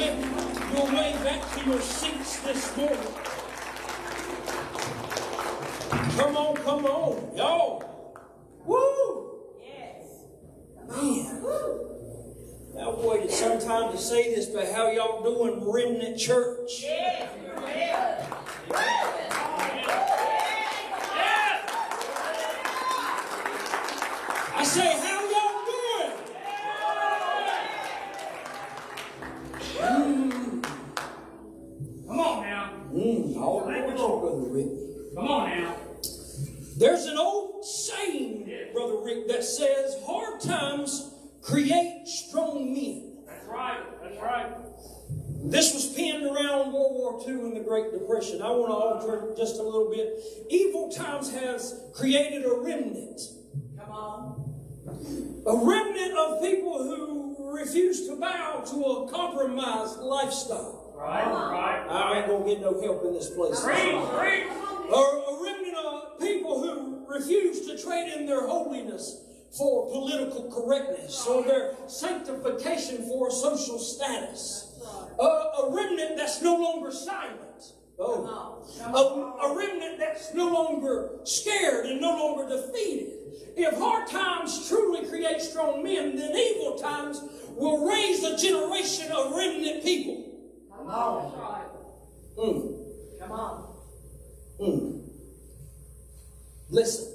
make your way back to your seats this morning. Come on, come on. Y'all. Woo! Yes. Man. I've waited some time to say this, but how y'all doing, Remnant Church? Yes. I say, how y'all doing? Come on now. All right, Brother Rick. Come on now. There's an old saying, Brother Rick, that says, hard times create strong men. That's right. That's right. This was penned around World War II and the Great Depression. I want to alter it just a little bit. Evil times has created a remnant. Come on. A remnant of people who refuse to bow to a compromised lifestyle. Right. I ain't going to get no help in this place. Preach. A remnant of people who refuse to trade in their holiness for political correctness or their sanctification for social status. A remnant that's no longer silent. A remnant that's no longer scared and no longer defeated. If hard times truly create strong men, then evil times will raise a generation of remnant people. Come on. Come on. Listen.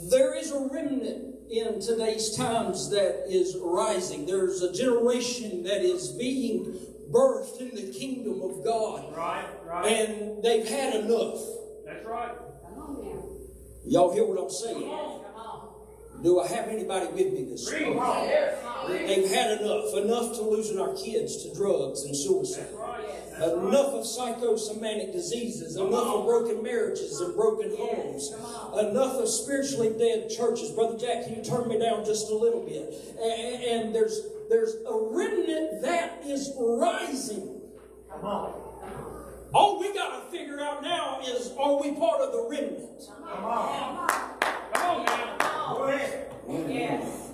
There is a remnant in today's times that is rising. There's a generation that is being birthed in the kingdom of God. Right. And they've had enough. That's right. Y'all hear what I'm saying? Come on. Do I have anybody with me this morning? They've had enough to losing our kids to drugs and suicide. Enough of psychosomatic diseases, enough of broken marriages and broken homes, enough of spiritually dead churches. Brother Jack, can you turn me down just a little bit? And there's a remnant that is rising. Come on. All we got to figure out now is, are we part of the remnant? Come on. Come on now. Go ahead. Yes.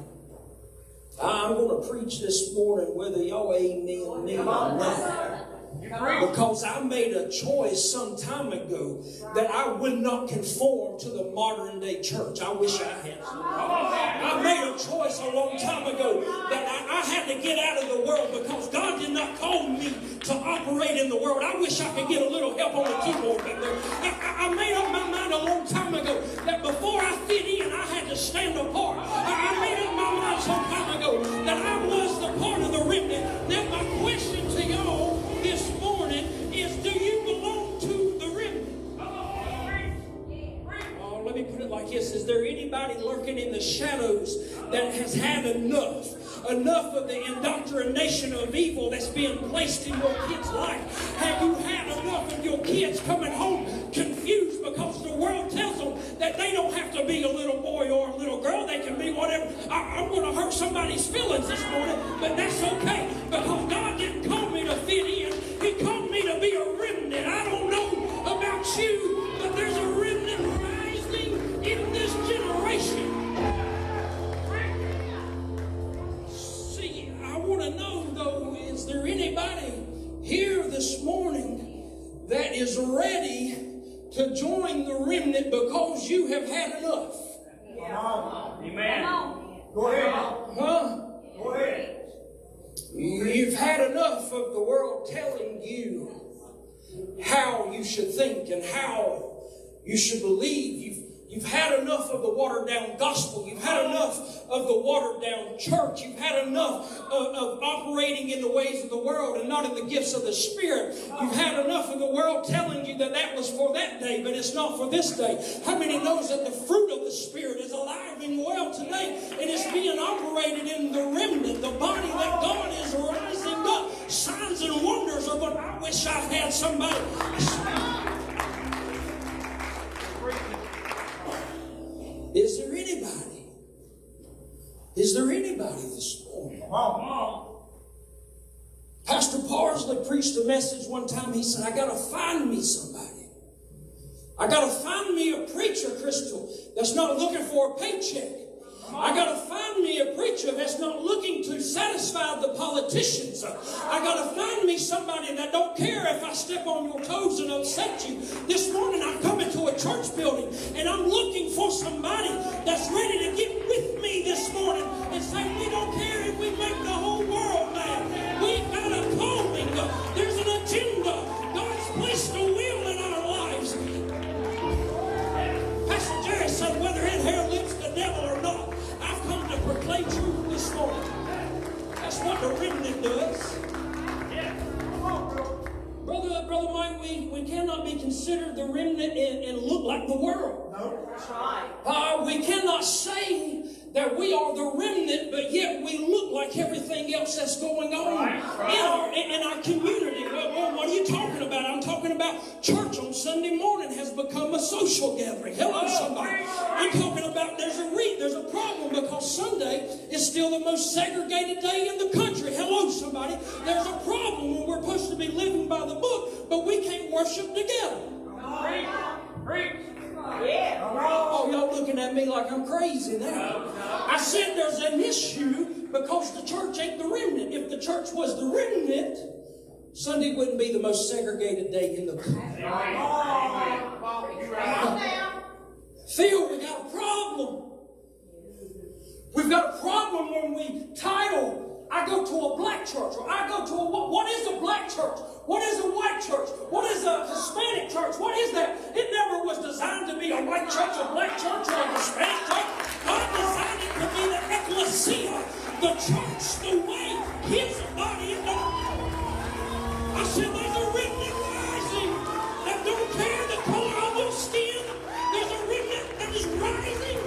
I'm going to preach this morning whether y'all amen me or not. Because I made a choice some time ago that I would not conform to the modern day church. I wish I had. I made a choice a long time ago that I had to get out of the world because God did not call me to operate in the world. I wish I could get a little help on the keyboard back there. I made up my mind a long time ago that before I fit in, I had to stand apart. I made up my mind some time ago that I was the part of the remnant. Now my question to y'all this morning is, do you belong to the remnant? Oh, let me put it like this. Is there anybody lurking in the shadows that has had enough of the indoctrination of evil that's being placed in your kids' life? Have you had enough of your kids coming home confused because the world tells them that they don't have to be a little boy or a little girl, they can be whatever? I'm going to hurt somebody's feelings this morning, but that's okay because God didn't call me to fit in. He called me to be a remnant. I don't know about you, but there's a remnant rising in this generation. See, I want to know, though, is there anybody here this morning that is ready to join the remnant because you have had enough? Come on. Amen. Go ahead. Huh? Go ahead. You've had enough of the world telling you how you should think and how you should believe. You've had enough of the watered-down gospel. You've had enough of the watered-down church. You've had enough of operating in the ways of the world and not in the gifts of the Spirit. You've had enough of the world telling you that was for that day, but it's not for this day. How many knows that the fruit of the Spirit is alive and well today, and it's being operated in the remnant, the body that God is rising up? Signs and wonders are, but I wish I had somebody. Is there anybody? Is there anybody this morning? Come on. Pastor Parsley preached a message one time. He said, I got to find me somebody. I got to find me a preacher, Crystal, that's not looking for a paycheck. I got to find me a preacher that's not looking to satisfy the politicians. I got to find me somebody that don't care if I step on your toes and upset you. This morning I'm coming to a church building and I'm looking for somebody that's ready to get with me this morning and say, we don't care if we make the whole world mad. We've got a calling. There's an agenda. God's placed a will in our lives. Pastor Jerry said, whether it hair lifts the devil or not, I've come to proclaim truth this morning. That's what the remnant does. Brother Mike, we cannot be considered the remnant and look like the world. No, that's right. We cannot say that we are the remnant, but yet we look like everything else that's going on in our community. Well, what are you talking about? I'm talking about church on Sunday morning has become a social gathering. Hello, somebody. I'm talking about there's a problem because Sunday is still the most segregated day in the country. Hello, somebody. There's a problem when we're supposed to be living by the book, but we can't worship together. Preach. Yeah. Oh, y'all looking at me like I'm crazy now. I said there's an issue because the church ain't the remnant. If the church was the remnant, Sunday wouldn't be the most segregated day in the country. Phil, we got a problem. We've got a problem when we title, I go to a black church, or I go to what is a black church? What is a white church? What is a Hispanic church? What is that? It never was designed to be a white church, a black church, or a Hispanic church. God designed it to be the ecclesia, the church, the way, His body. I said there's a remnant rising that don't care the color of their skin. There's a remnant that is rising.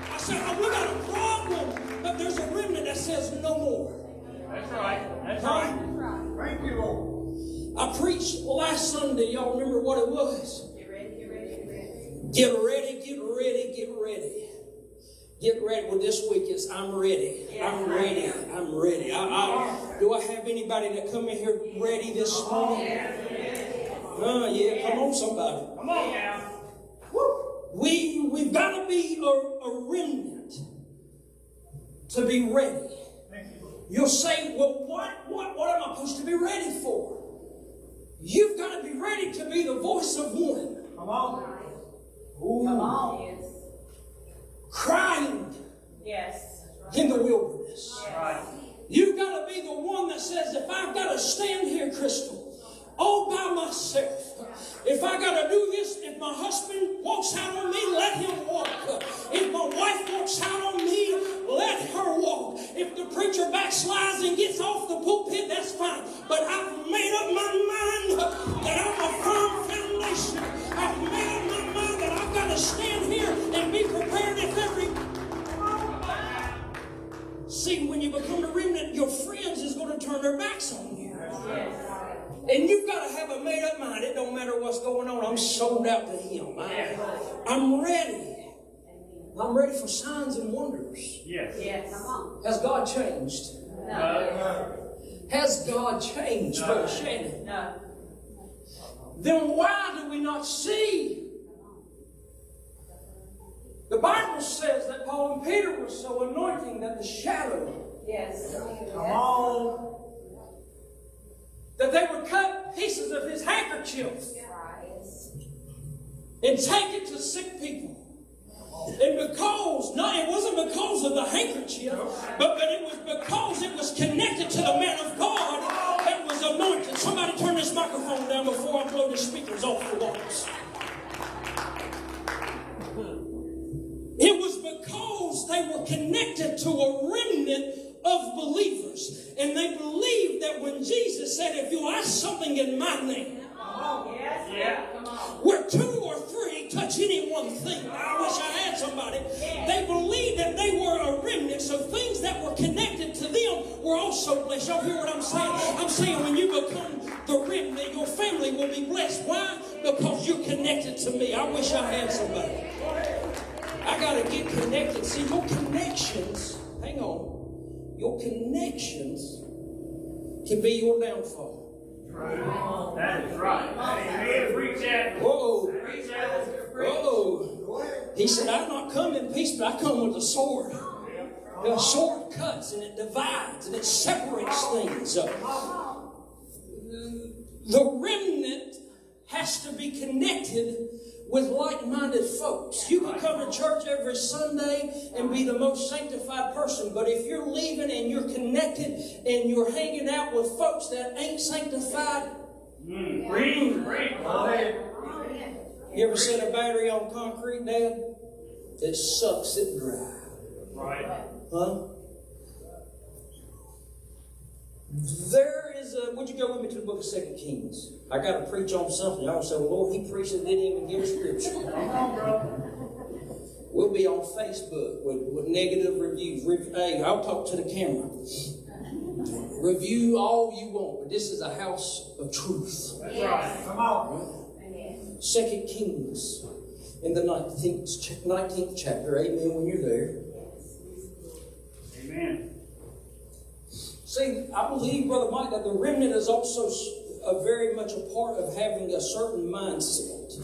I said, we got a problem, but there's a remnant that says no more. That's right. That's right. Thank you, Lord. I preached last Sunday. Y'all remember what it was? Get ready, get ready, get ready. Get ready, get ready, get ready. Get ready. Well, this week is I'm ready. I'm ready. I'm ready. Do I have anybody that come in here ready this morning? Yeah. Come on, somebody. Come on now. We've got to be a remnant to be ready. You'll say, well, what am I supposed to be ready for? You've got to be ready to be the voice of one. Come on. Ooh. Come on. Yes. Crying Yes. in the wilderness. Right. You've got to be the one that says, if I've got to stand here, Crystal, all by myself, if I got to do this, if my husband walks out on me, let him walk. If my wife walks out on me, let her walk. If the preacher backslides and gets off the pulpit, that's fine. But I've made up my mind that I'm a firm foundation. I've made up my mind that I've got to stand here and be prepared if every... See, when you become a remnant, your friends is going to turn their backs on you. And you've got to have a made-up mind. It don't matter what's going on. I'm sold out to Him. I'm ready. I'm ready for signs and wonders. Yes. Yes. Come on. Has God changed? No. Has God changed, Brother Shannon? No. Then why do we not see? The Bible says that Paul and Peter were so anointing that the shadow. Yes. Come on. That they would cut pieces of his handkerchief and take it to sick people. And it wasn't because of the handkerchief, but it was because it was connected to the man of God that was anointed. Somebody turn this microphone down before I blow the speakers off the walls. It was because they were connected to a remnant of believers. And they believed that when Jesus said, if you ask something in my name, where two or three touch any one thing, I wish I had somebody. They believed that they were a remnant, so things that were connected to them were also blessed. Y'all hear what I'm saying? I'm saying when you become the remnant, your family will be blessed. Why? Because you're connected to me. I wish I had somebody. I got to get connected. See, your connections, hang on, your connections can be your downfall. Right. That is right. Amen. Preach that. Whoa. Preach that. Whoa. He said, I'm not come in peace, but I come with a sword. A sword cuts and it divides and it separates things. The remnant has to be connected with like-minded folks. You can come to church every Sunday and be the most sanctified person, but if you're leaving and you're connected and you're hanging out with folks that ain't sanctified, You ever seen a battery on concrete, Dad? It sucks it dry. Right. Huh? There is a... Would you go with me to the book of 2 Kings? I got to preach on something. Y'all say, well, Lord, he preached and didn't even give a scripture. We'll be on Facebook with negative reviews. Hey, I'll talk to the camera. Review all you want, but this is a house of truth. That's right. Come on. 2 Kings in the 19th chapter. Amen, when you're there. Amen. See, I believe, Brother Mike, that the remnant is also very much a part of having a certain mindset.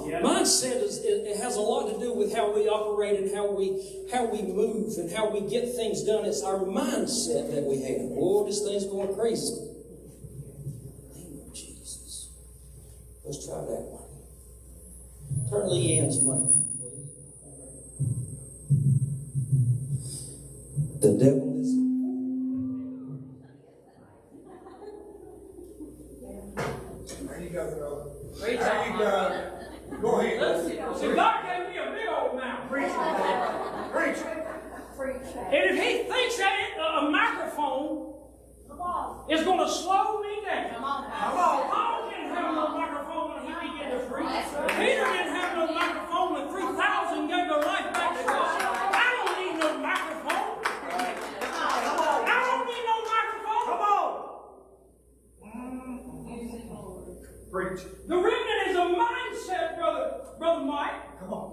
Yeah. Mindset it has a lot to do with how we operate and how we move and how we get things done. It's our mindset that we have. Oh, this thing's going crazy. Name of Jesus. Let's try that one. Turn Leanne's mic, please. The devil is... There you go, brother. There you Go ahead. See, God gave me a big old mouth. Preach. And if he thinks that a microphone is going to slow me down, Paul didn't have no microphone when he began to preach. Peter didn't have no microphone when 3,000 gave their life back to God. I don't need no microphone. I don't need no microphone. Preach. The remnant is a mindset, brother Mike. Come on.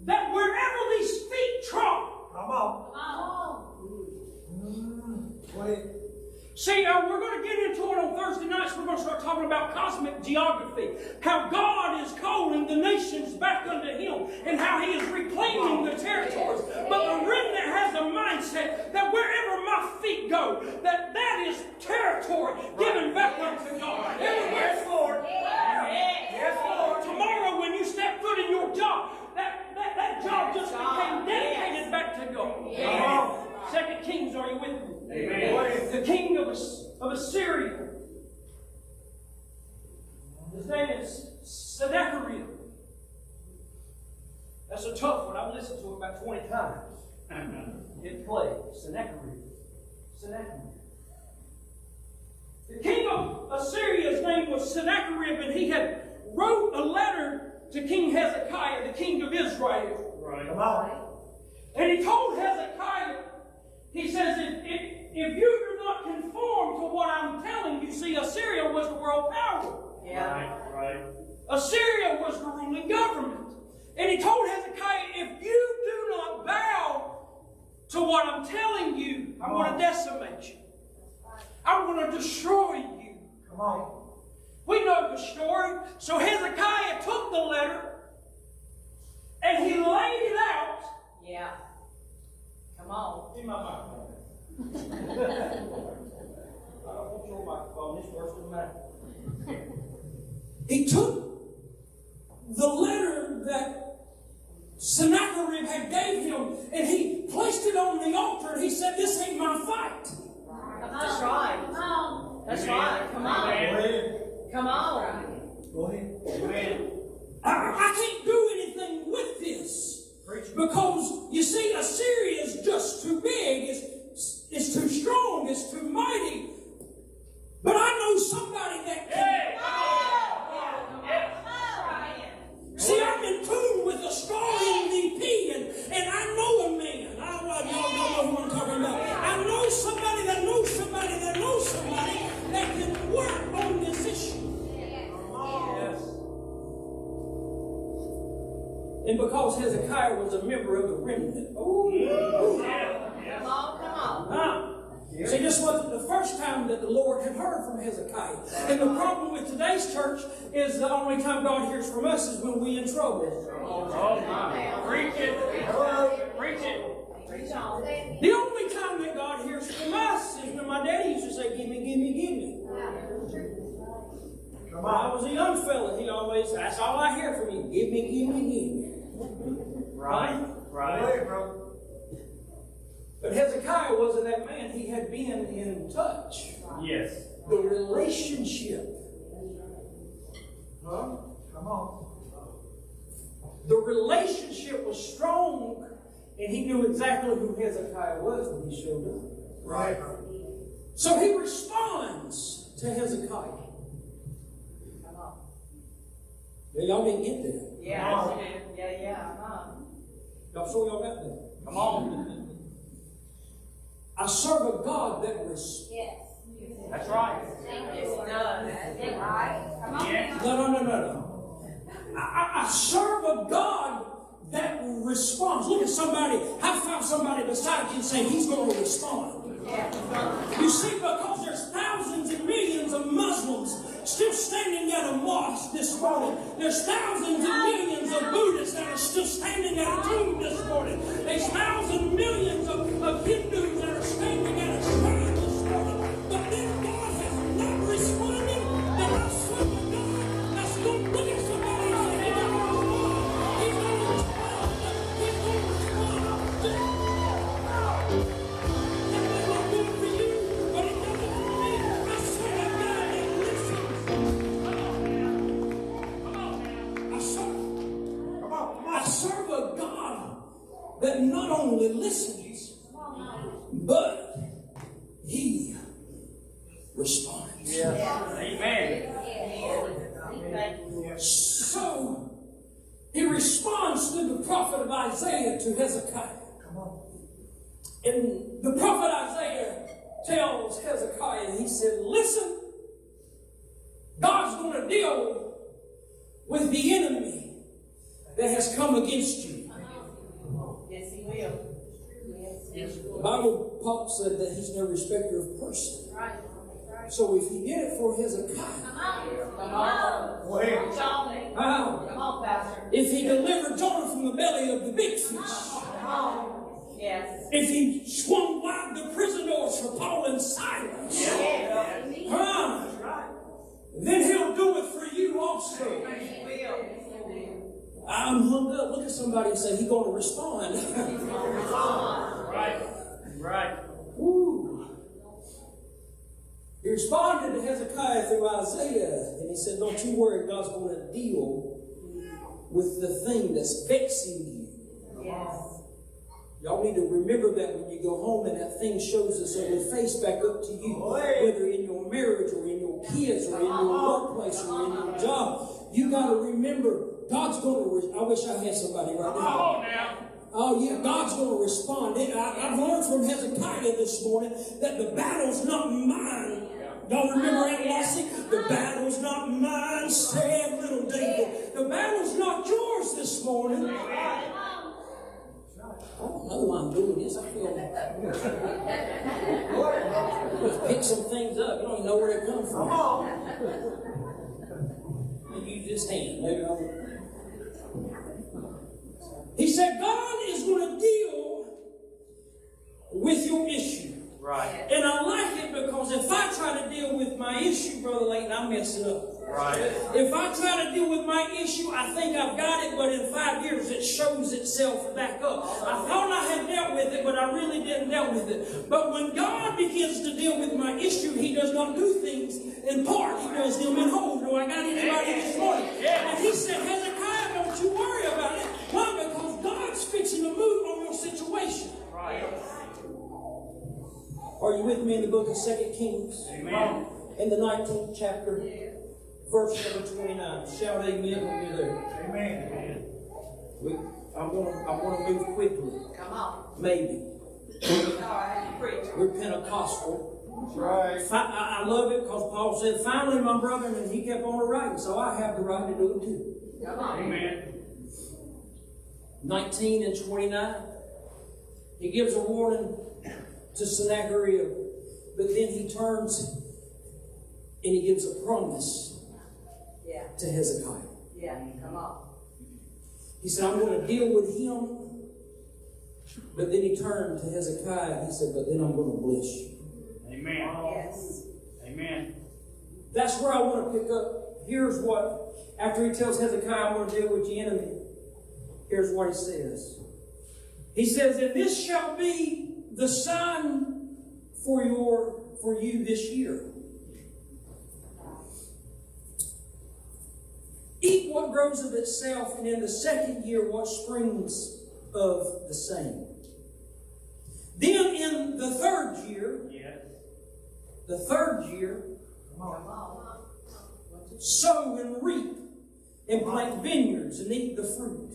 That wherever these feet trod. Come on. Go ahead. See, we're going to get into it on Thursday nights. We're going to start talking about cosmic geography. How God is calling the nations back unto Him. And how He is reclaiming the territories. But the remnant has a mindset that wherever my feet go, that is territory given back unto God. Yes, Lord. Yes, Lord. Tomorrow when you step foot in your job, that job just became dedicated back to God. Amen. 2 Kings, are you with me? Amen. The king of Assyria. His name is Sennacherib. That's a tough one. I've listened to it about 20 times. It played. Sennacherib. The king of Assyria's name was Sennacherib, and he had wrote a letter to King Hezekiah, the king of Israel. Right. Come on. And he told Hezekiah, he says, if you do not conform to what I'm telling you, see, Assyria was the world power. Yeah. Right. Assyria was the ruling government. And he told Hezekiah, if you do not bow to what I'm telling you, I'm going to decimate you. I'm going to destroy you. Come on. We know the story. So Hezekiah took the letter and he laid it out. Yeah. Come on. In my microphone. I don't want your microphone. It's worse than mine. He took the letter that Sennacherib had gave him and he placed it on the altar and he said, this ain't my fight. That's right. That's right. Come on. Go ahead. Come on. Go ahead. I can't do anything with this. Because, you see, Assyria is just too big. It's too strong. It's too mighty. But I know somebody that can... See, I'm in tune with a strong MVP, and I know a man. Y'all know who I'm talking about. I know somebody that knows somebody that knows somebody that can work on this issue. And because Hezekiah was a member of the remnant. Come on. See, this wasn't the first time that the Lord had heard from Hezekiah. And the problem with today's church is the only time God hears from us is when we're in trouble. Preach it. Preach it. The only time that God hears from us is when my daddy used to say, give me, give me, give me. When I was a young fella, he always, that's all I hear from you. Give me, give me, give me. Right? Right, bro. But Hezekiah wasn't that man. He had been in touch. Yes. The relationship. Huh? Come on. The relationship was strong, and he knew exactly who Hezekiah was when he showed up. Right. So he responds to Hezekiah. Yeah, y'all didn't get that. Yeah. Y'all sure y'all got that? Come on. I serve a God that responds. Yes. That's right. Yeah. No. I serve a God that responds. Look at somebody, high five somebody beside you and say, he's going to respond. You see, because there's thousands and millions of Muslims still standing at a mosque this morning. There's thousands and millions of Buddhists that are still standing at a tomb this morning. There's thousands and millions of Hindus that are standing at a shrine this morning. But their God has not responded. Then I serve a God that's going to look at somebody and say, he's going to respond. He's going to respond. He's going to respond. That may not do it for you, but it does it for me. I serve a God that listens. I serve a God that not only listens, but he responds. Amen. So he responds to the prophet of Isaiah to Hezekiah. And the prophet Isaiah tells Hezekiah, he said, listen, God's going to deal with the enemy that has come against you. Yes, he will. The Bible, Paul said that he's no respecter of person. So if he did it for Hezekiah, Go ahead. Come on, Pastor. if he delivered Jonah from the belly of the big fish, Yes. if he swung wide the prison doors for Paul and Silas, then he'll do it for you also. He will. I'm hung up. Look at somebody and say, he's going to respond. Right. Woo. He responded to Hezekiah through Isaiah, and he said, don't you worry, God's going to deal with the thing that's vexing you. Yes. Y'all need to remember that when you go home and that thing shows its ugly face back up to you, whether in your marriage or in your kids or in your workplace or in your job. You got to remember, God's going to, I wish I had somebody right now. Come on now. Oh yeah, God's going to respond. I've learned from Hezekiah this morning that the battle's not mine. Y'all remember Aunt Lassie? The battle's not mine, said little David. The battle's not yours this morning. I don't know why I'm doing this. I feel let's pick some things up. You don't even know where they come from. Use this hand. Maybe he said, God is going to deal with your issue. Right. And I like it because if I try to deal with my issue, Brother Layton, I'm messing up. Right. If I try to deal with my issue, I think I've got it, but in 5 years it shows itself back up. I thought I had dealt with it, but I really didn't deal with it. But when God begins to deal with my issue, he does not do things in part. He does them in whole. Do I got anybody this morning? And he said, Hezekiah, don't you worry about it. Why? Because God's fixing to move on your situation. Right. Are you with me in the book of 2 Kings? Amen. In the 19th chapter, verse number 29. Shout amen when you're there. Amen. I'm going to move quickly. Come on. Maybe. All right, preach. We're Pentecostal. Right. I love it because Paul said, finally, my brother, and he kept on writing, so I have the right to do it too. Come on. Amen. 19 and 29. He gives a warning to Sennacherib, but then he turns and he gives a promise Yeah. to Hezekiah. Yeah. Come on. He said, I'm going to deal with him But then he turned to Hezekiah and he said, but then I'm going to bless you. Amen. Yes. Amen. That's where I want to pick up. Here's what, after he tells Hezekiah, I'm going to deal with the enemy. Here's what he says. He says, and this shall be the sign for you this year. Eat what grows of itself, and in the second year what springs of the same. Then in the third year, sow and reap, and plant vineyards and eat the fruit.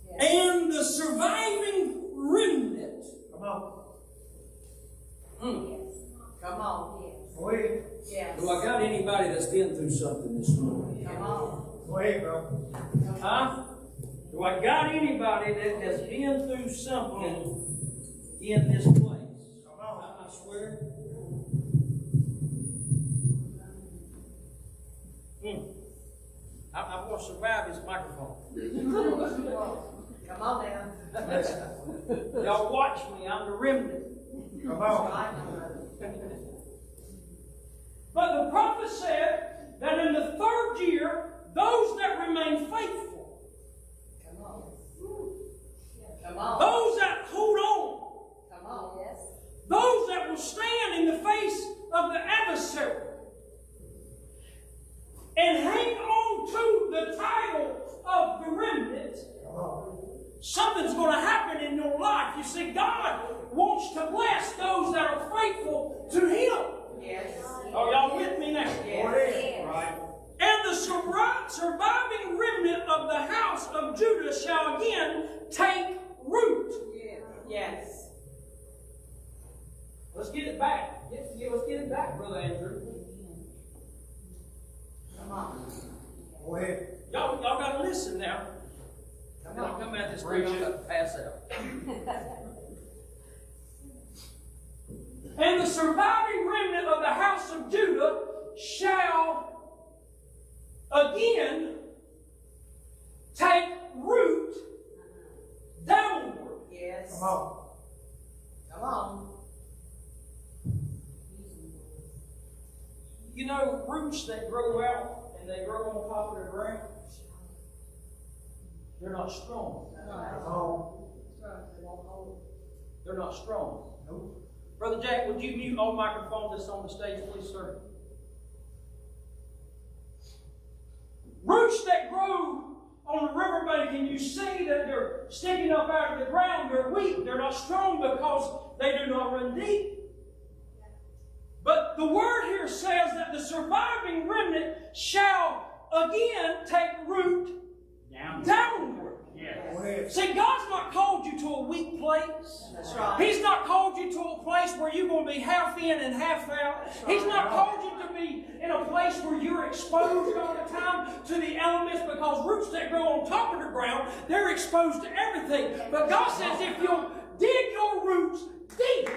Yes. And the surviving remnant. Come on. Yes. Come on. Yes. Go ahead. Yes. Do I got anybody that's been through something this morning? Come on. Go ahead, bro. Huh? Do I got anybody that has been through something in this place? Come on. I swear. I want to survive this microphone. Come on now. Y'all watch me. I'm the remnant. Come on. But the prophet said that in the third year, those that remain faithful, Come on. Come on. those that hold on, Come on. Yes. those that will stand in the face of the adversary and hang on to the title of the remnant, Come on. something's going to happen in your life. You see, God wants to bless those that are faithful to Him. Yes. Are y'all with me now? Yes. Right. And the surviving remnant of the house of Judah shall again take root. Yes. Let's get it back. Let's get it back, Brother Andrew. Come on. Go ahead. Y'all got to listen now. Come on. Come at this thing, I'm about to pass out. And the surviving remnant of the house of Judah shall again take root downward. Yes. Come on. Come on. You know, roots that grow out and they grow on top of the ground, they're not strong. Come on. They're not strong. Nope. Brother Jack, would you mute all microphones that's on the stage, please, sir? Roots that grow on the riverbank and you see that they're sticking up out of the ground, they're weak, they're not strong because they do not run deep. But the word here says that the surviving remnant shall again take root downward. Yes. Go ahead. See, God's not called you to a weak place. That's right. He's not called you to a place where you're going to be half in and half out. He's not called you to be in a place where you're exposed all the time to the elements, because roots that grow on top of the ground, they're exposed to everything. But God says if you'll dig your roots deep.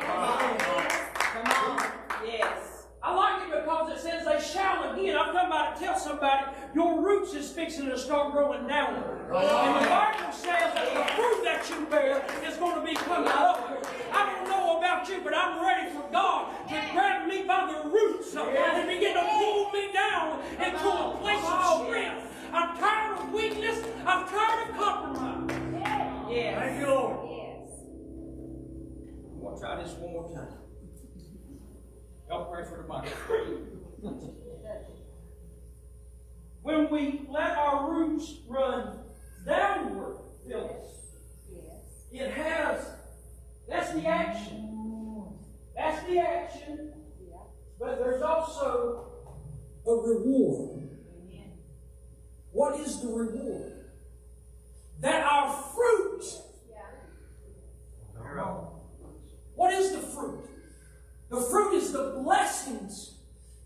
Come on. Yes. I like it because it says they shall again. I'm talking about to tell somebody your roots is fixing to start growing downward. And the Bible says that the fruit that you bear is going to be coming upward. I don't know about you, but I'm ready for God to grab me by the roots and begin to pull me down into a place of strength. I'm tired of weakness. I'm tired of compromise. Yes. Thank you, Lord. I'm going to try this one more time. Y'all pray for the microphone. When we let our roots run downward, Phyllis, it has, that's the action. That's the action. But there's also a reward. What is the reward? That our fruit. What is the fruit? The fruit is the blessings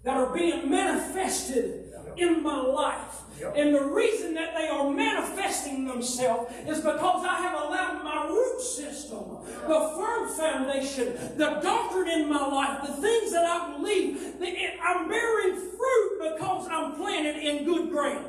that are being manifested in my life. And the reason that they are manifesting themselves is because I have allowed my root system, the firm foundation, the doctrine in my life, the things that I believe, I'm bearing fruit because I'm planted in good ground.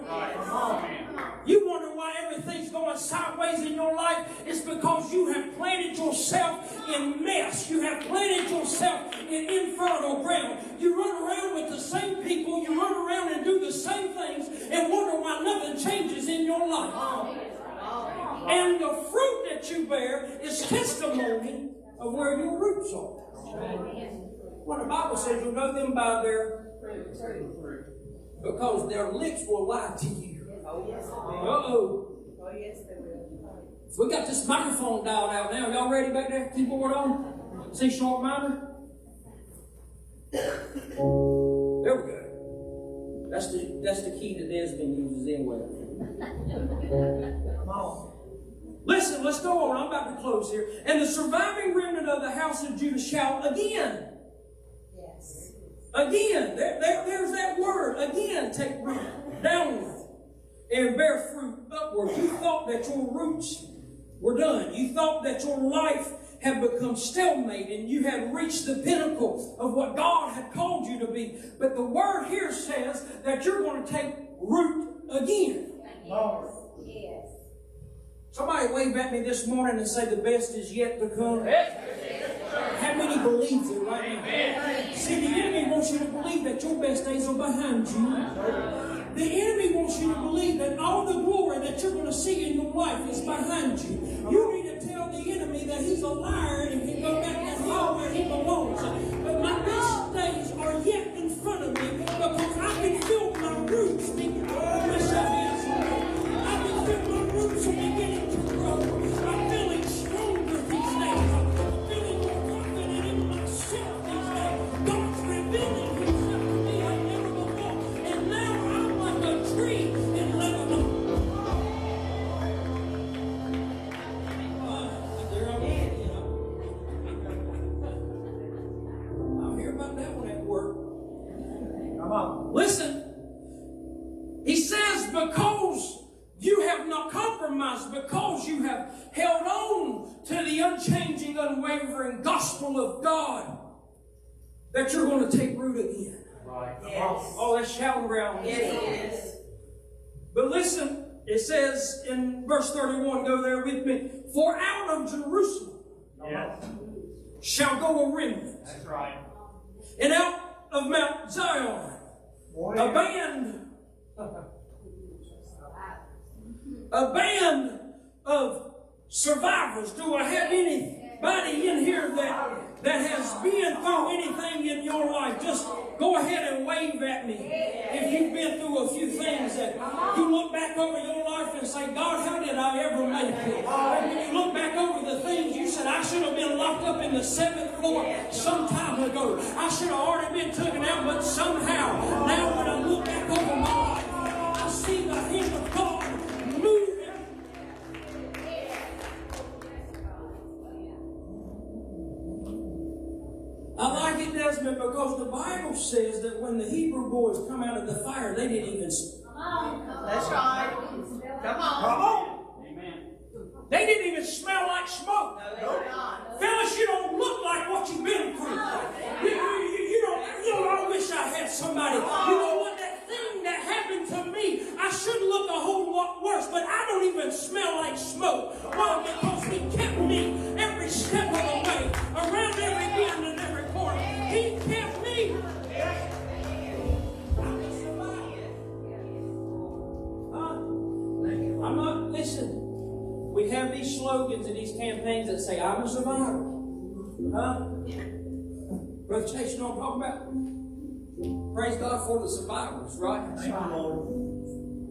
You wonder why everything's going sideways in your life? It's because you have planted yourself in mess. You have planted yourself in infertile ground. You run around with the same people. You run around and do the same things and wonder why nothing changes in your life. And the fruit that you bear is testimony of where your roots are. When the Bible says you know them by their fruit, because their lips will lie to you. Uh-oh. We got this microphone dialed out now. Y'all ready back there? Keyboard on? C sharp minor? There we go. That's the key that Desmond uses anyway. Come on. Listen, let's go on. I'm about to close here. And the surviving remnant of the house of Judah shall again. Yes. Again. There's that word. Again, take root downward and bear fruit upward. You thought that your roots were done. You thought that your life had become stalemate and you had reached the pinnacle of what God had called you to be. But the word here says that you're going to take root again. Lord. Yes. Somebody wave at me this morning and say the best is yet to come. How many believes it right now? See, the enemy wants you to believe that your best days are behind you. The enemy wants you to believe that all the glory that you're going to see in your life is behind you. You need to tell the enemy that he's a liar and can go back to hell where he belongs. But my best days are yet in front of me because I can feel my roots beginning. I wish I can feel my roots are beginning to grow. I'm feeling stronger these days. I'm feeling more confident in myself these days. God's revealing himself to me like never before. And now I'm like a tree in Lebanon. There I am, you know. I'll hear about that one at work. Come on. Listen, he says, because you have not compromised, because you have held on to the unchanging, unwavering gospel of God, that you're going to take root again. Right. Yes. Oh, that's shouting ground. Yes, it is. But listen, it says in verse 31, go there with me, for out of Jerusalem Yes. shall go a remnant, That's right. and out of Mount Zion a band of survivors. Do I have anybody in here that has been through anything in your life? Just go ahead and wave at me. If you've been through a few things that you look back over your life and say, God, how did I ever make it? And when you look back over the things you said, I should have been locked up in the 7th floor some time ago. I should have already been taken out, but somehow, now when I look back over my life, I see the hand of God moving. I like it, Desmond, because the Bible says that when the Hebrew boys come out of the fire, they didn't even... That's right. Come on. Come on. Amen. They didn't even smell like smoke. No, they did not. Fellas, you don't look like what you've been through. You know, I wish I had somebody. You know what? That thing that happened to me, I should look a whole lot worse, but I don't even smell like smoke. Why? Because he kept me every step of the way, around every bend and every corner. He kept me. I'm not, listen, we have these slogans and these campaigns that say, I'm a survivor. Huh? Brother Chase, you know what I'm talking about? Praise God for the survivors, right? Thank you, Lord.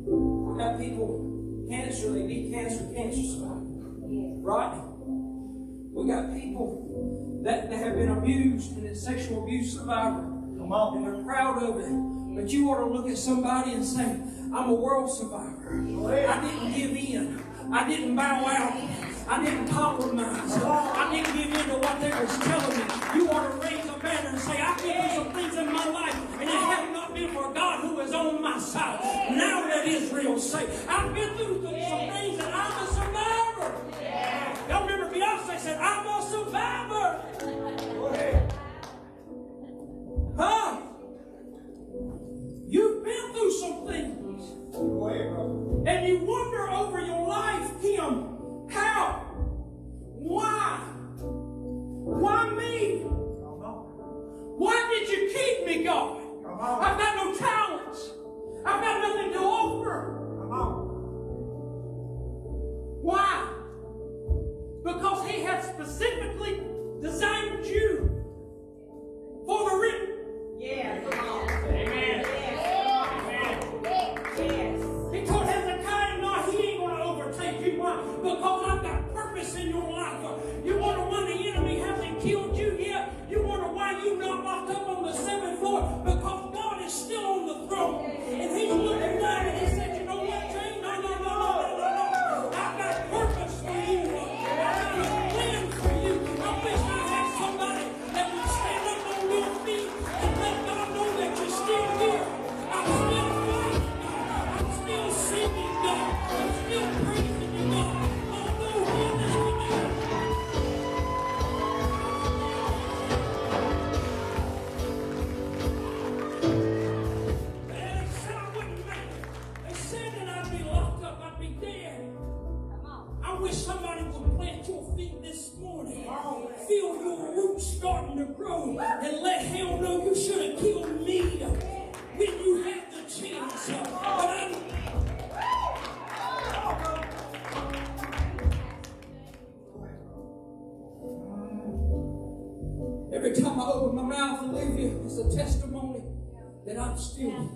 We got people, cancer, they beat cancer survivors. Right? We got people that have been abused and it's sexual abuse survivor. Come on. And they're proud of it. But you ought to look at somebody and say, I'm a world survivor. I didn't give in. I didn't bow out. I didn't compromise. I didn't give in to what they was telling me. You ought to raise a banner and say, I've been through some things in my life, and it had not been for God who is on my side. Now let Israel say, I've been through some things and I'm a survivor. Y'all remember Beyonce said, I'm a survivor. Huh? You've been through some things. And you wonder over your life, Kim, how? Why? Why me? Why did you keep me, God? I've got no talents. I've got nothing to offer. Why? Because He has specifically designed you for the written. Yes. Amen. Yes. He told Hezekiah, no, he ain't going to overtake you. Why? Because I've got purpose in your life. You wonder why the enemy hasn't killed you yet? You wonder why you're not locked up on the 7th floor? Because God is still on the throne. And He's looking down and He said, you know what, Jane? No. I've got purpose for you. I've got a plan for you. I wish I had somebody that would stand up on your feet and let God know that you're still here. I'm still fighting God. I'm still singing God. I'm still praising you, God. Although He is the man. They said I wouldn't make it. They said that I'd be locked up, I'd be dead. I wish somebody would plant your feet this morning. Feel your roots starting to grow and let hell know you should have killed me when you had the chance. Every time I open my mouth and leave you, it's a testimony that I'm still here.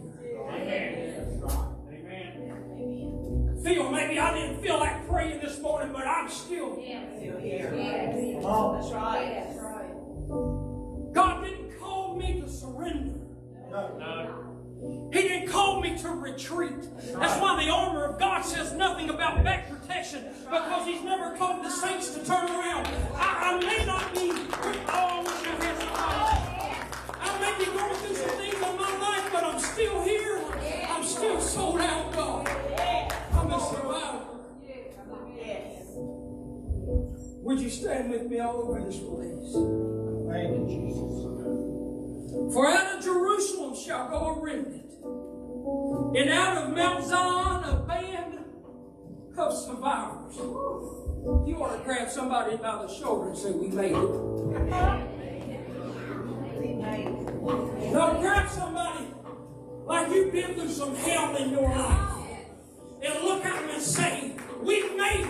Feel maybe I didn't feel like praying this morning, but I'm still here. Still here. That's right. God didn't call me to surrender. He didn't call me to retreat. That's why the armor of God says nothing about back protection, because He's never called the saints to turn around. I may not be, I may be going through some things in my life, but I'm still here. I'm still sold out, God. I'm a survivor. Yes. Would you stand with me all over this place? Thank you, Jesus. For out of Jerusalem shall go a remnant, and out of Mount Zion a band of survivors. You ought to grab somebody by the shoulder and say, we made it. No, grab somebody like you've been through some hell in your life and look at them and say, we've made it.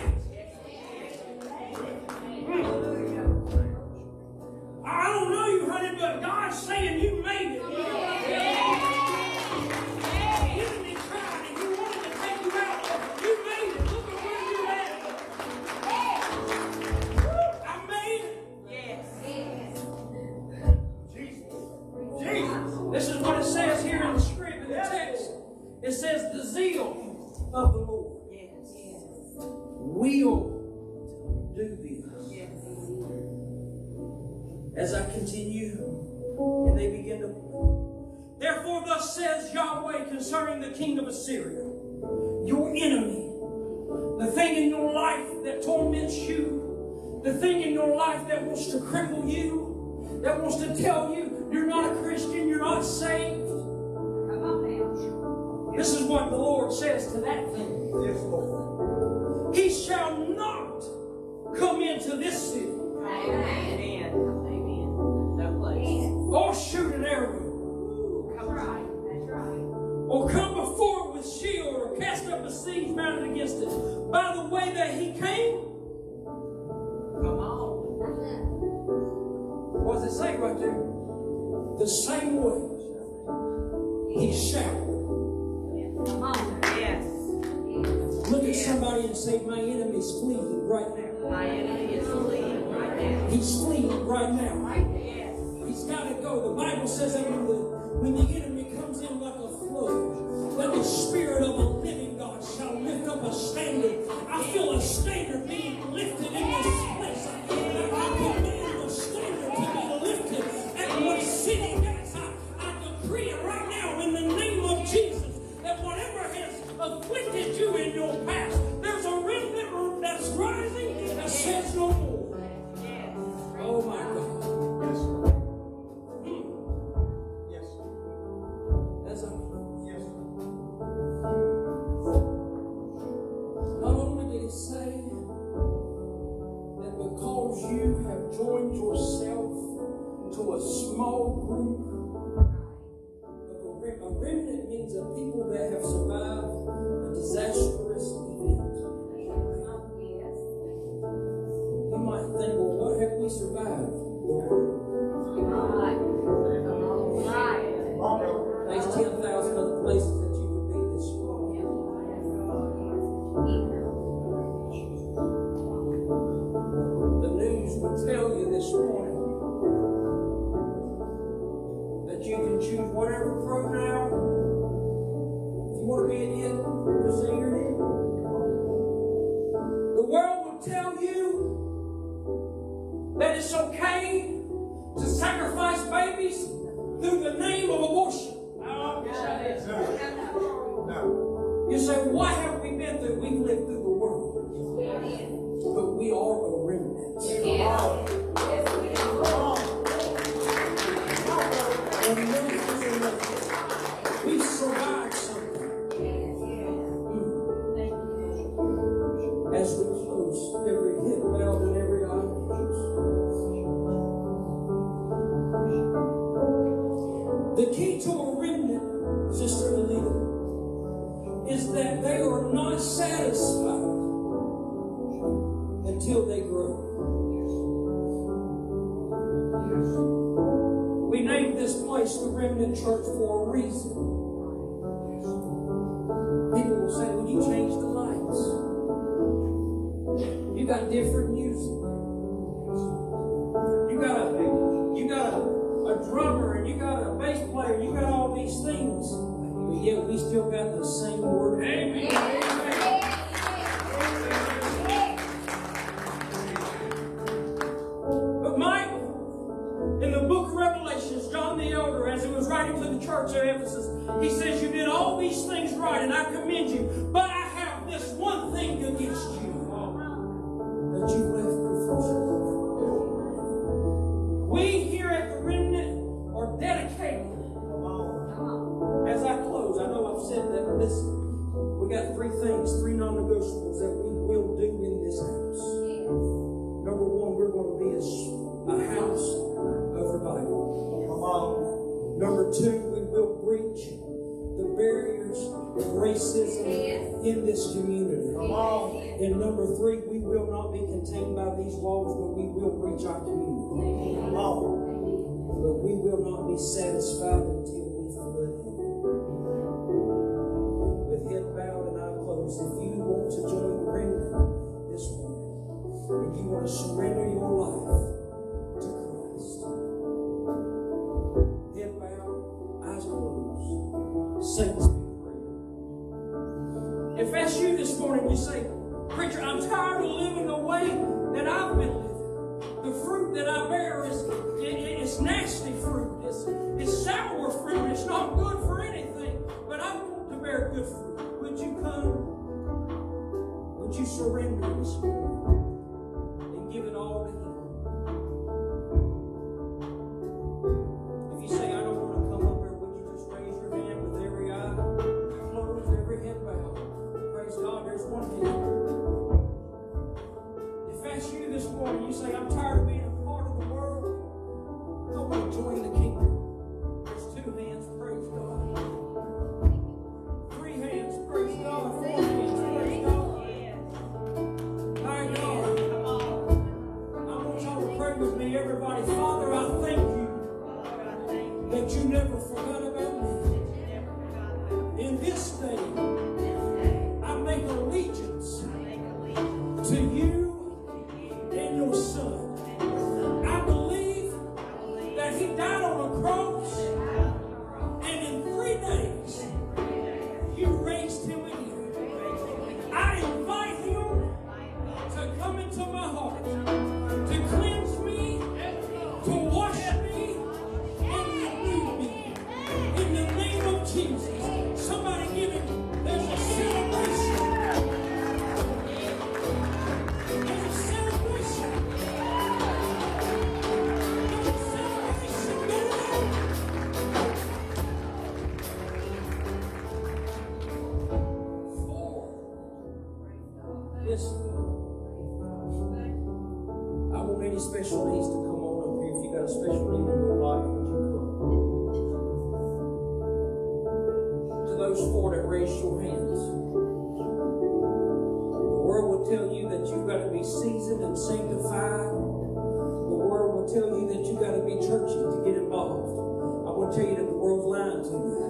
I don't know you, honey, but God's saying you made it. You didn't try and you wanted to take you out. You made it. Look at where you're at. I made it. Yes. This is what it says here in the script, in the text. It says the zeal of the Lord will do this. As I continue, and they begin to pray. Therefore, thus says Yahweh concerning the king of Assyria, your enemy, the thing in your life that torments you, the thing in your life that wants to cripple you, that wants to tell you you're not a Christian, you're not saved. This is what the Lord says to that thing. Yes, Lord. He shall not come into this city. Amen. No place. Or shoot an arrow. Or come before it with shield, or cast up a siege mounted against it. By the way that he came. Come on. What does it say right there? The same way he shall. Yes. Look at somebody and say, my enemy's fleeing right now. My enemy is fleeing right now. He's fleeing right now. Yes. He's got to go. The Bible says that when the enemy comes in like a flood, that the Spirit of the living God shall lift up a standard. I feel a standard being lifted in this place. I command the standard to be lifted. And what city that's, I decree it right now in the name of Jesus, that whatever has afflicted you in your past, there's a remnant that's rising that says no more. to a small group. A remnant means a people that have survived a disastrous event. You might think, well, what have we survived? There's 10,000 other places that you could be this morning. The news would tell you this morning that you can choose whatever pronoun. If you want to be an it, just say your name. The world will tell you that it's okay to sacrifice babies through the name of abortion. You say, why have we been through? We've lived through the world. But we are a remnant. We've survived something. As we close, every head bowed and every eye closed. The key to a remnant, Sister Alita, is that they are not satisfied until they grow. We named this place the Remnant Church for a reason. People will say, well, you changed the lights. You got different music. You got a drummer, and you got a bass player, you got all these things. But yet we still got the same word. Amen. But Mike, in the book of Revelations, John the Elder, as he was writing to the church at Ephesus, he says, you did all these things right, and I commend you. But I have this one thing against you, that you left your first love. We here at the Remnant are dedicated. As I close, I know I've said that, but listen, we got three non-negotiables that we will do in this house. Number one, we're going to be a house of revival. Number two, we will breach the barriers of racism in this community. And number three, we will not be contained by these walls, but we will reach our community. But we will not be satisfied until we flood it. With head bowed and eye closed, if you want to join the remnant this morning, if you want to surrender your life to Christ, head bowed, eyes closed, saints be praying. If that's you this morning, you say, preacher, I'm tired of living the way that I've been living. The fruit that I bear is nasty fruit. It's sour fruit. It's not good for anything. But I want to bear good fruit. Would you come? Would you surrender this morning and give it all to Him? If you say, I don't want to come up here, would you just raise your hand with every eye closed, every head bowed? Praise God, there's one hand. If that's you this morning, you say, I'm tired of being a part of the world. I want to join the kingdom. There's two hands, praise God. Three hands, praise God. Four hands, praise God. My God. I want y'all to pray with me, everybody. Father, I thank you that you never forgot about me. In this day, I make allegiance to you and your Son. I believe that He died on a cross, and in 3 days, you raised Him again. I invite Him to come into my heart, to cleanse me, to wash me, and renew me. those four that raised your hands. The world will tell you that you've got to be seasoned and sanctified. The world will tell you that you've got to be churchy to get involved. I want to tell you that the world's lying to you.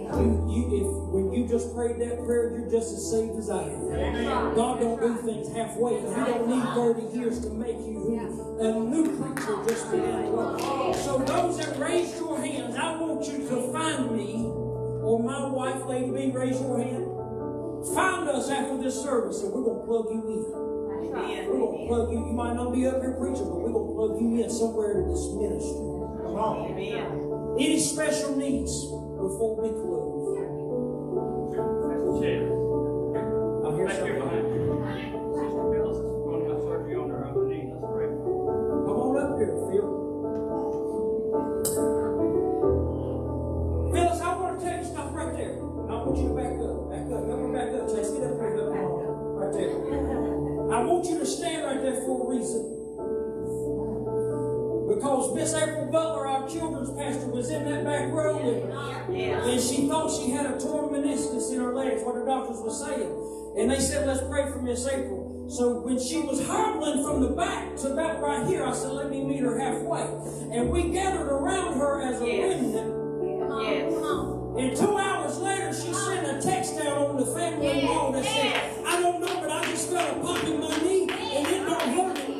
When you just prayed that prayer, you're just as saved as I am. God don't do things halfway. He don't need 30 years to make you a new creature just began to walk. So those that raised your hands, I want you to find me, or my wife, Lady B, raise your hand. Find us after this service, and we're going to plug you in. We're going to plug you. You might not be up here preaching, but we're going to plug you in somewhere in this ministry. Come on. Any special needs before we close? I hear something. Come on up here, Phil. Phyllis, I want to tell you, stop right there. I want you to back up. Back up. Come back up. Chase, get up here. Right there. I want you to stand right there for a reason. Because Miss April Butler, our children's pastor, was in that back row and she thought she had a torn meniscus in her legs, what her doctors were saying. And they said, let's pray for Miss April. So when she was hobbling from the back to about right here, I said, let me meet her halfway. And we gathered around her as a remnant. And 2 hours later, she sent a text out on the family wall that said, I don't know, but I just felt a pop in my knee and it don't hurt me.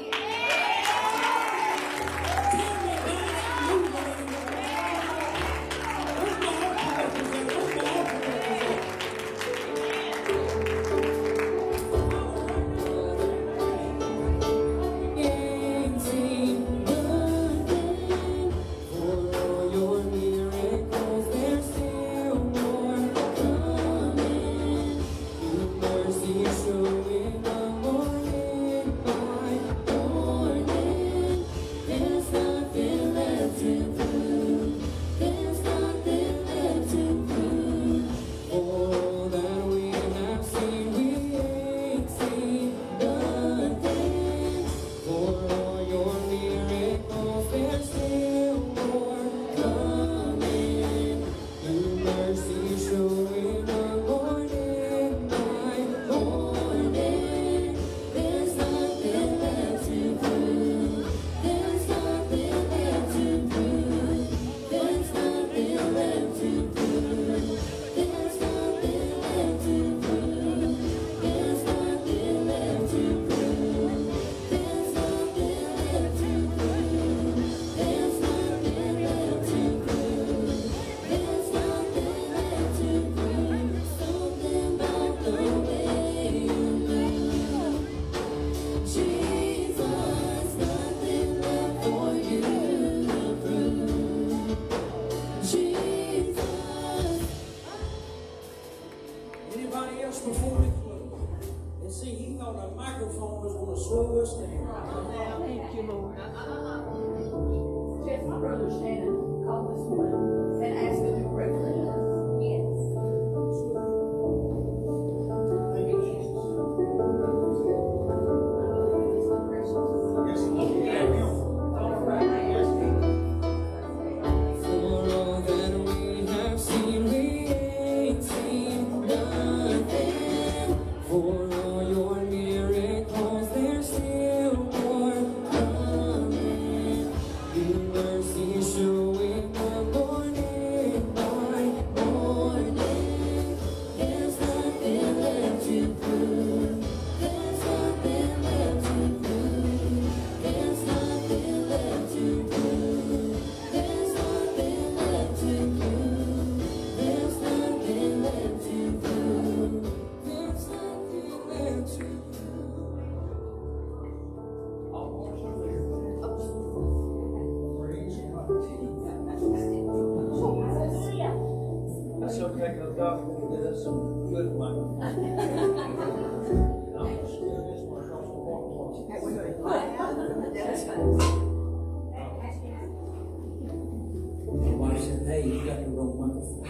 Somebody said, hey, you got the wrong microphone.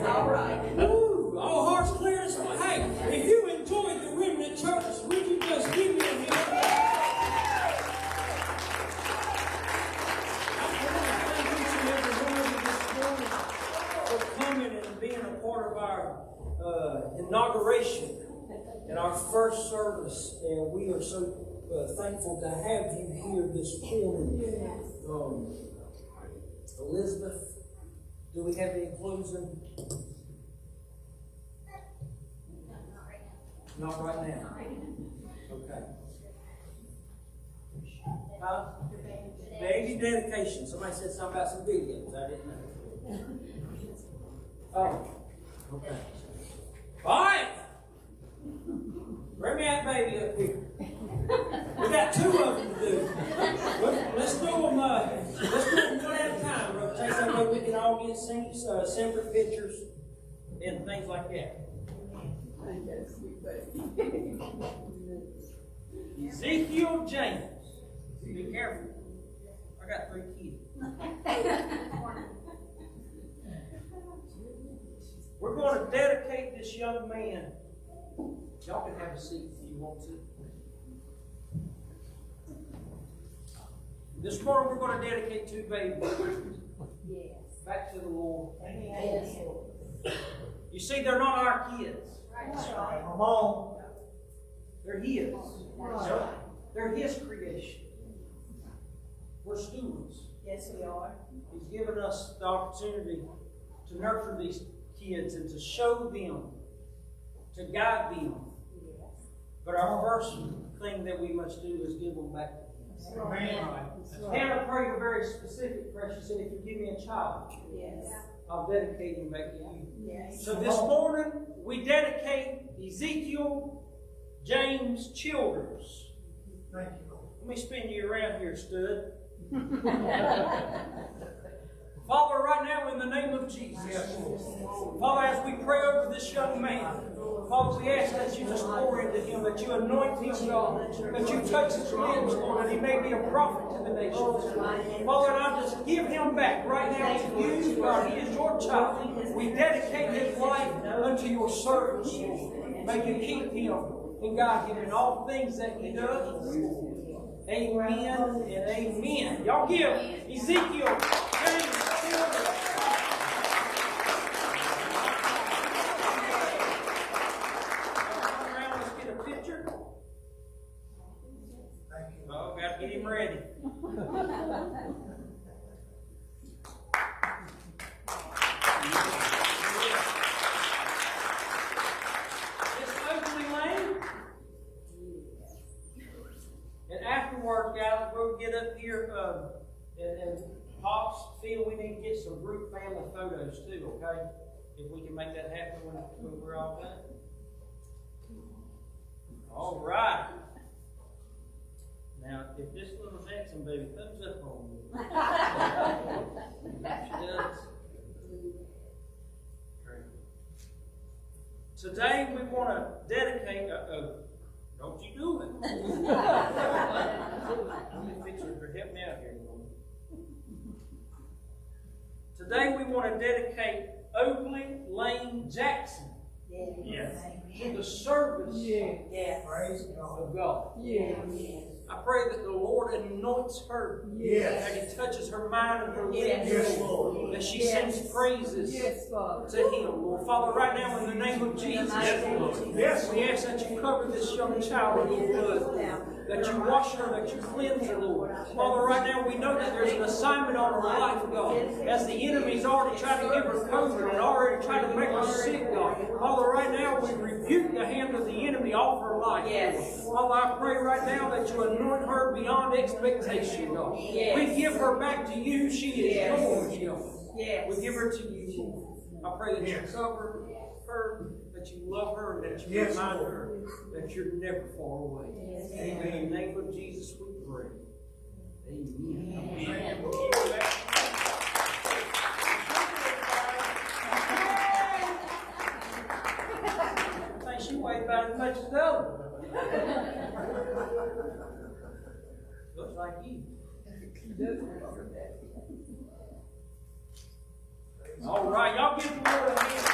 All right. Woo, all hearts clear. Hey, if you enjoyed the Remnant Church, would you just give me a hand? inauguration in our first service, and we are so thankful to have you here this morning. Elizabeth, do we have any closing? Not right now. Okay. Baby dedication. Somebody said something about some videos. I didn't know. Oh. Okay. All right. Bring that baby up here. We got two of them to do. Let's do them. Let's do them one at a time. Rotate that way we can all get separate pictures and things like that. Ezekiel James. Be careful. I got 3 kids. We're going to dedicate this young man. Y'all can have a seat if you want to. This morning we're going to dedicate 2 babies. Yes. Back to the Lord. Yes. You see, they're not our kids. Right. Come on. They're His. Right. They're His creation. We're stewards. Yes, we are. He's given us the opportunity to nurture these kids and to show them, to guide them. Yes. But our first thing that we must do is give them back to Him. Right. Hannah prayed a very specific prayer. She said, if you give me a child, yes, I'll dedicate him back to you. Yes. So this morning, we dedicate Ezekiel James Childers. Thank you. Let me spin you around here, Stud. Father, right now in the name of Jesus, Father, as we pray over this young man, Father, we ask that you just pour into him, that you anoint him, God, that you touch his lips, Lord, that he may be a prophet to the nations. Father, and I just give him back right now to you, God. He is your child. We dedicate his life unto your service, Lord. May you keep him and guide him in all things that he does. Amen and amen. Y'all give Ezekiel James Childers. Come around, let's get a picture. Thank you. Oh, got to get him ready. Afterwards, guys, we'll get up here and Pops feel we need to get some group family photos too, okay? If we can make that happen when we're all done. All right. Now, if this little Jackson baby comes up on me, she does. Today we want to dedicate don't you do it. Let me fix it for help me out here. Today we want to dedicate Oakley Lane Jackson to the service of God. I pray that the Lord anoints her, that He touches her mind and her lips, that she sings praises to Him. Lord, Father, right now in the name of Jesus, we ask that you cover this young child in your blood, that you wash her, that you cleanse her, Lord. Father, right now we know that there's an assignment on her life, God, as the enemy's already tried to give her COVID and already tried to make her sick, God. Father, right now we rebuke the hand of the enemy off her life. Father, I pray right now that you anoint her beyond expectation, God. We give her back to you. She is yours, God. We give her to you. I pray that you cover her, that you love her, and that you remind her that you're never far away. Amen. In the name of Jesus we pray. Amen. I think she weighed about as much as the other. Looks like you. All right, y'all give the Lord a hand.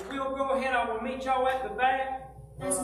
We'll go ahead. I will meet y'all at the back.